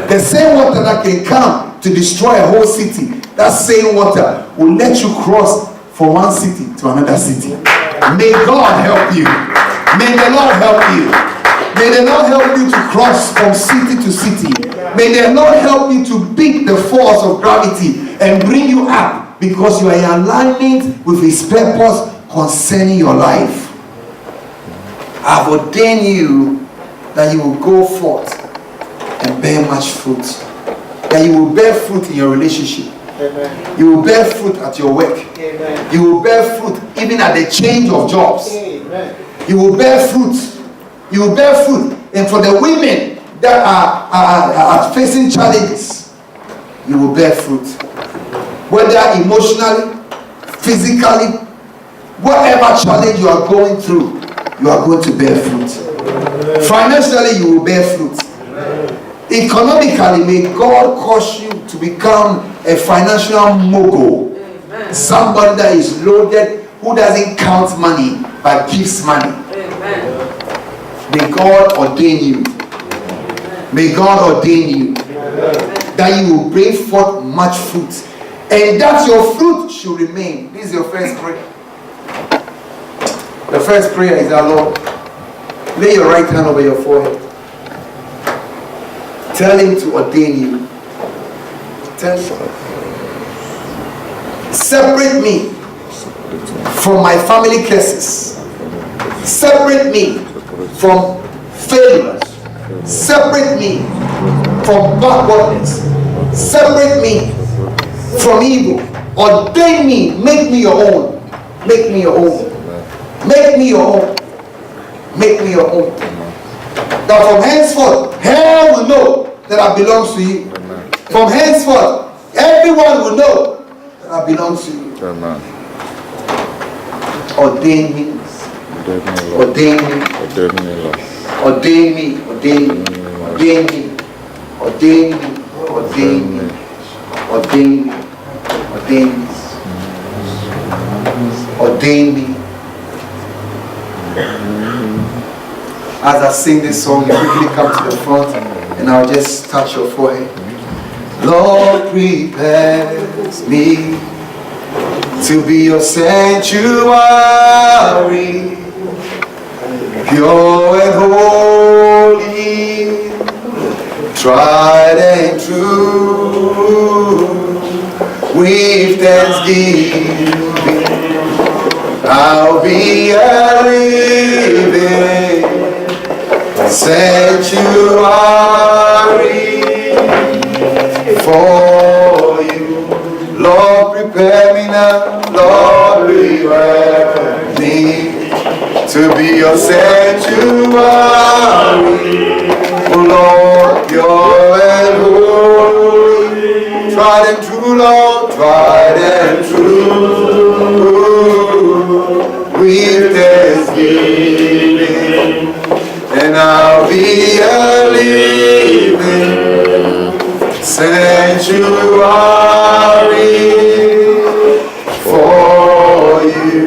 The same water that can come to destroy a whole city, that same water will let you cross from one city to another city. May God help you. May the Lord help you. May the Lord help you to cross from city to city. May the Lord help you to beat the force of gravity and bring you up, because you are in alignment with His purpose concerning your life. I've ordained you that you will go forth and bear much fruit. That you will bear fruit in your relationship. Amen. You will bear fruit at your work. Amen. You will bear fruit even at the change of jobs. Amen. You will bear fruit. You will bear fruit. And for the women that are facing challenges, you will bear fruit. Whether emotionally, physically, whatever challenge you are going through, you are going to bear fruit. Financially, you will bear fruit. Economically, may God cause you to become a financial mogul. Somebody that is loaded, who doesn't count money but gives money. May God ordain you. May God ordain you that you will bring forth much fruit, and that your fruit should remain. This is your first prayer. The first prayer is our Lord, lay your right hand over your forehead. Tell Him to ordain you. Tell Him. Separate me from my family curses. Separate me from failures. Separate me from backwardness. Separate me from evil. Ordain me. Make me your own. Make me your own. Make me your own. Make me your own. That from henceforth, hell will know that I belong to you. From henceforth, everyone will know that I belong to you. Amen. Ordain me. Ordain me. Ordain me. Ordain me. Ordain me. Ordain me. Ordain me. Ordain me. Ordain me. Ordain me. As I sing this song, you quickly come to the front and I'll just touch your forehead. Lord, prepare me to be your sanctuary, pure and holy, tried and true. With thanksgiving, I'll be a living sanctuary for you. Lord, prepare me now. Lord, prepare me to be your sanctuary. Oh Lord, pure and holy, tried and true, Lord, tried and true. With thanksgiving, and I'll be a living sanctuary for you.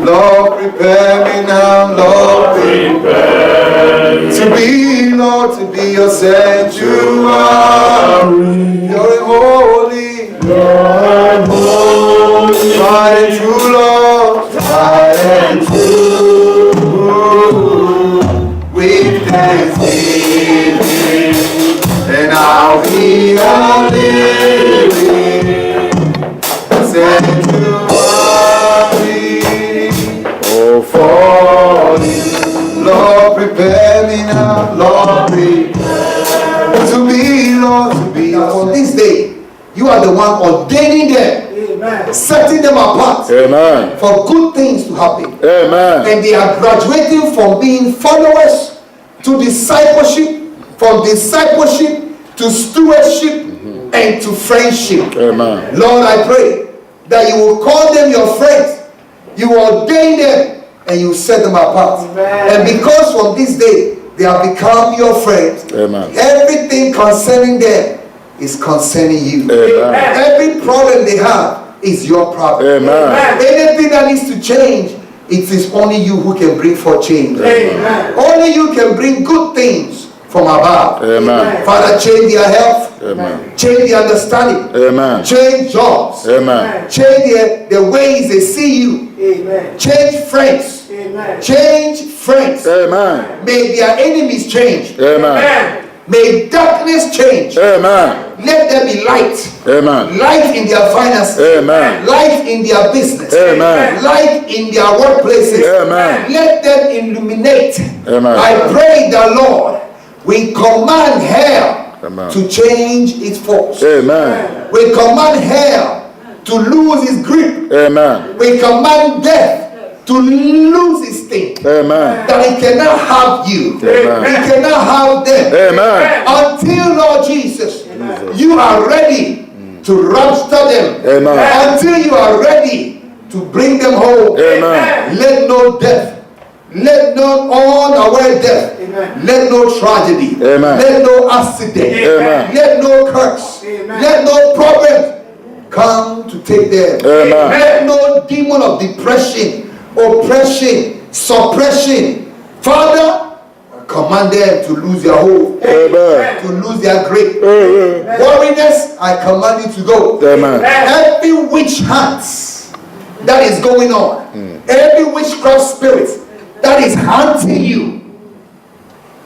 Lord, prepare me now, Lord, prepare to be, Lord, to be your sanctuary. You're holy, tried and true, are living. Set to worry. Oh, for you. Lord, prepare me now. Lord, prepare to be, Lord, to be. On this day, you are the one ordaining them. Amen. Setting them apart. Amen. For good things to happen. Amen. And they are graduating from being followers to discipleship, from discipleship to stewardship, and to friendship. Amen. Lord, I pray that you will call them your friends, you will ordain them, and you will set them apart. Amen. And because from this day they have become your friends, amen, everything concerning them is concerning you. Amen. Every problem they have is your problem. Amen. Anything that needs to change, it is only you who can bring forth change. Amen. Only you can bring good things from above. Amen. Father, change their health. Amen. Change their understanding. Amen. Change jobs. Amen. Change the ways they see you. Amen. Change friends. Amen. Change friends. Amen. May their enemies change. Amen. May darkness change. Amen. Let there be light. Amen. Light in their finances. Amen. Light in their business. Amen. Light in their workplaces. Amen. Let them illuminate. Amen. I pray the Lord, we command hell, amen, to change its force. Amen. We command hell to lose its grip. Amen. We command death to lose its sting. Amen. That it cannot have you. Amen. It cannot have them. Amen. Until, Lord Jesus, amen, you are ready to rapture them. Amen. Until you are ready to bring them home. Amen. Let no death, let no unaware death, amen, let no tragedy, amen, let no accident, amen, let no curse, amen, let no problem come to take them. Amen. Let no demon of depression, oppression, suppression, Father, command them to lose their hope, amen, to lose their grip. Worriness, I command you to go. Amen. Every witch hunt that is going on, every witchcraft spirit that is hunting you,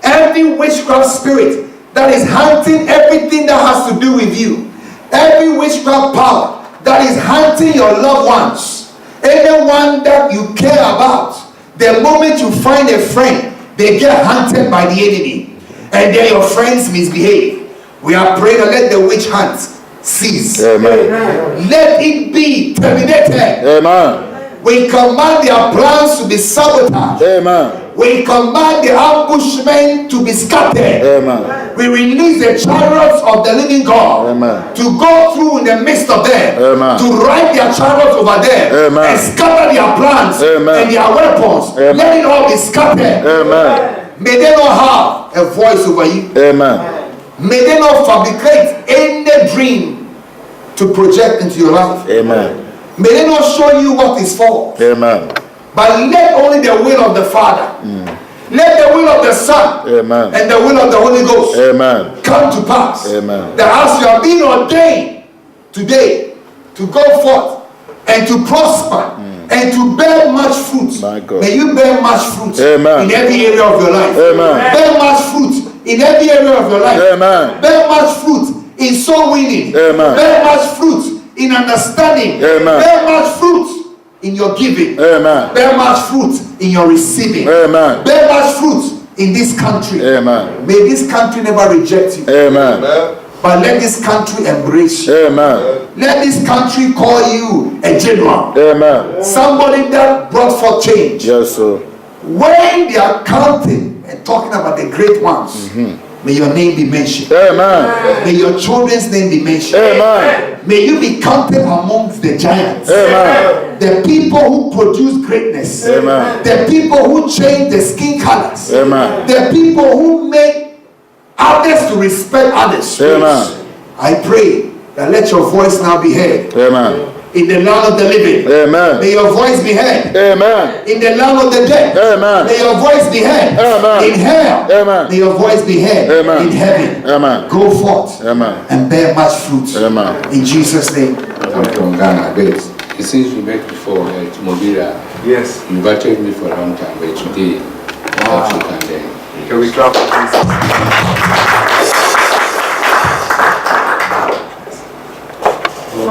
every witchcraft spirit that is hunting everything that has to do with you, every witchcraft power that is hunting your loved ones, anyone that you care about, the moment you find a friend, they get hunted by the enemy, and then your friends misbehave. We are praying to let the witch hunt cease. Amen. Let it be terminated. Amen. We command their plans to be sabotaged. Amen. We command the ambushmen to be scattered. Amen. We release the chariots of the living God, amen, to go through in the midst of them, amen, to ride their chariots over them, amen, and scatter their plans, amen, and their weapons. Amen. Let it all be scattered. Amen. May they not have a voice over you. Amen. May they not fabricate any dream to project into your life. Amen. May they not show you what is false. Amen. But let only the will of the Father, let the will of the Son, amen, and the will of the Holy Ghost, amen, come to pass. Amen. That as you are being ordained today to go forth and to prosper and to bear much fruit, may you bear much fruit, amen, in every area of your life. Amen. Bear much fruit in every area of your life. Amen. Bear much fruit in soul winning. Amen. Bear much fruit in understanding. Amen. Bear much fruit in your giving. Amen. Bear much fruit in your receiving. Amen. Bear much fruit in this country. Amen. May this country never reject you. Amen. But let this country embrace you. Amen. Let this country call you a general. Amen. Somebody that brought forth change. Yes, sir. When they are counting and talking about the great ones, may your name be mentioned. Amen. May your children's name be mentioned. Amen. May you be counted amongst the giants. Amen. The people who produce greatness. Amen. The people who change the skin colors. Amen. The people who make others to respect others. Amen. I pray that let your voice now be heard. Amen. In the land of the living. Amen. May your voice be heard. Amen. In the land of the dead. Amen. May your voice be heard. Amen. In hell. Amen. May your voice be heard. Amen. In heaven. Amen. Go forth. Amen. And bear much fruit. Amen. In Jesus' name. I'm from Ghana. Since we met before at Mobira, yes, you invited me for a long time, but today, can we clap for Jesus?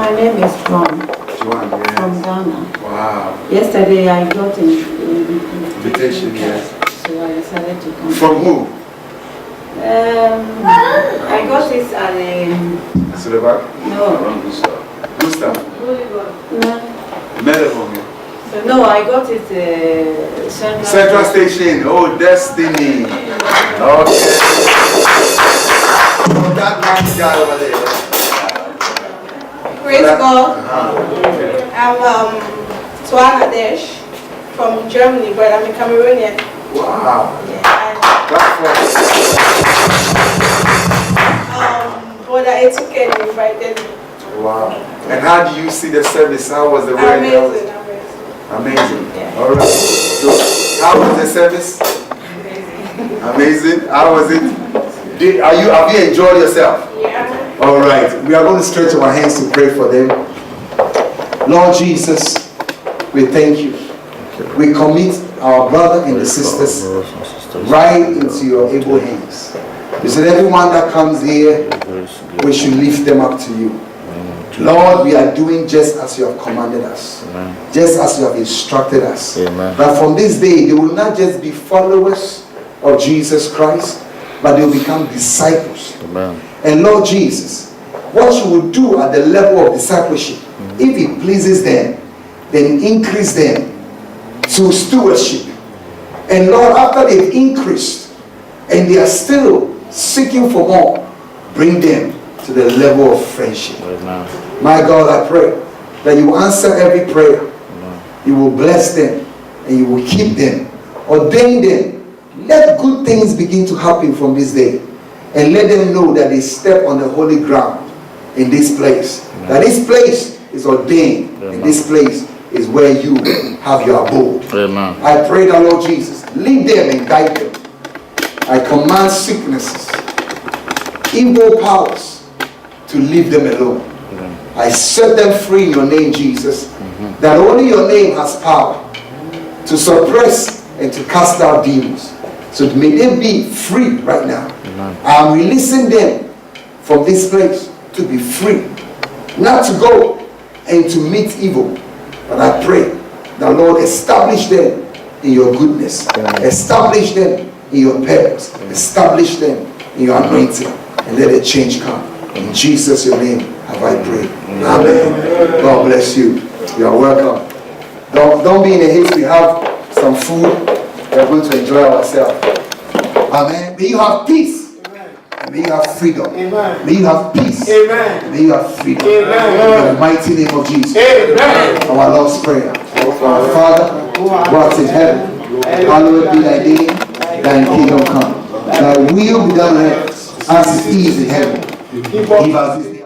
My name is Joan. Joan, yes. From Ghana. Wow. Yesterday I got an Invitation, yes. So I decided to come. From who? I got this at Sullivan? no. Gustav? No. Melbourne. No, I got it Central Station. Oh, Destiny. Okay. Oh, that nice guy over there. Praise God. I'm Tuana Desh from Germany, but I'm a Cameroonian. Wow. Yeah, Brother Etienne invited me. Wow. And how do you see the service? How was the word? Amazing. Amazing. Yeah. All right. So, how was the service? Amazing. How was it? Have you enjoyed yourself? Yeah. All right, we are going to stretch our hands to pray for them. Lord Jesus, we thank you. We commit our brother and the sisters right into your able hands. You said everyone that comes here, we should lift them up to you. Lord, we are doing just as you have commanded us, just as you have instructed us. That from this day, they will not just be followers of Jesus Christ, but they will become disciples. And Lord Jesus, what you will do at the level of discipleship, if it pleases them, then increase them to stewardship. And Lord, after they've increased and they are still seeking for more, bring them to the level of friendship. My God, I pray that you will answer every prayer. You will bless them and you will keep them, ordain them. Let good things begin to happen from this day. And let them know that they step on the holy ground in this place. That this place is ordained. And this place is where you have your abode. I pray that, Lord Jesus, lead them and guide them. I command sicknesses, evil powers to leave them alone. I set them free in your name, Jesus. That only your name has power to suppress and to cast out demons. So may they be free right now. I'm releasing them from this place to be free. Not to go and to meet evil. But I pray that, Lord, establish them in your goodness. Establish them in your purpose. Establish them in your anointing. And let a change come. In Jesus' your name have I prayed. Amen. God bless you. You are welcome. Don't be in a haste. We have some food. We are going to enjoy ourselves. Amen. May you have peace. May you have freedom. Amen. May you have peace. Amen. May you have freedom. Amen. In the mighty name of Jesus. Amen. Our Lord's Prayer. Our Father, who art in heaven, hallowed be thy name. Thy kingdom come. Thy will be done on earth as it is in heaven. Give us this day